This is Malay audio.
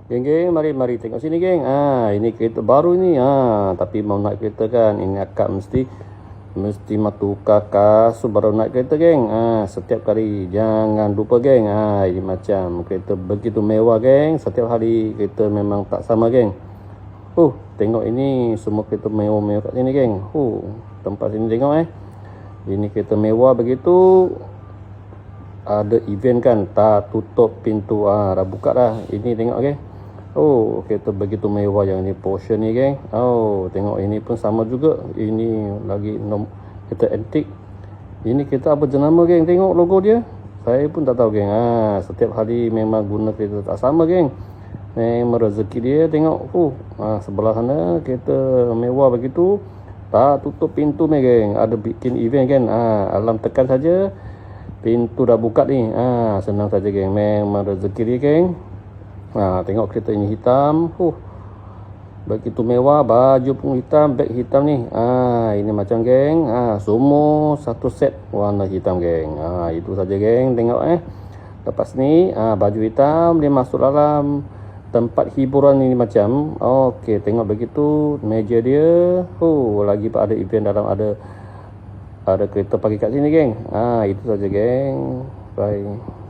Geng, mari tengok sini geng. Ini kereta baru ni. Tapi mau naik kereta kan, ini akak mesti tukar kasut baru naik kereta geng. Setiap kali jangan lupa geng. Ini macam kereta begitu mewah geng. Setiap hari kereta memang tak sama geng. Tengok ini semua kereta mewah-mewah kat sini geng. Tempat sini tengok ini kereta mewah begitu. Ada event kan, tak tutup pintu, dah buka dah. Ini tengok geng. Kereta begitu mewah yang ni Porsche ni geng. Tengok ini pun sama juga. Ini lagi kereta antik. Ini kereta apa jenama geng? Tengok logo dia. Saya pun tak tahu geng. Setiap hari memang guna kereta tak sama geng. Memang rezeki dia. Tengok sebelah sana kereta mewah begitu. Tak tutup pintu ni geng. Ada bikin event kan. Alarm tekan saja, pintu dah buka ni. Senang saja geng. Memang rezeki dia geng. Tengok kereta ini hitam. Begitu mewah. Baju pun hitam, beg hitam ni. Ini macam geng. Semua satu set warna hitam geng. Itu saja geng. Tengok lepas ni baju hitam dia masuk dalam tempat hiburan ini macam. Okey, tengok begitu meja dia. Lagi ada event dalam, ada kereta pagi kat sini geng. Itu saja geng. Bye.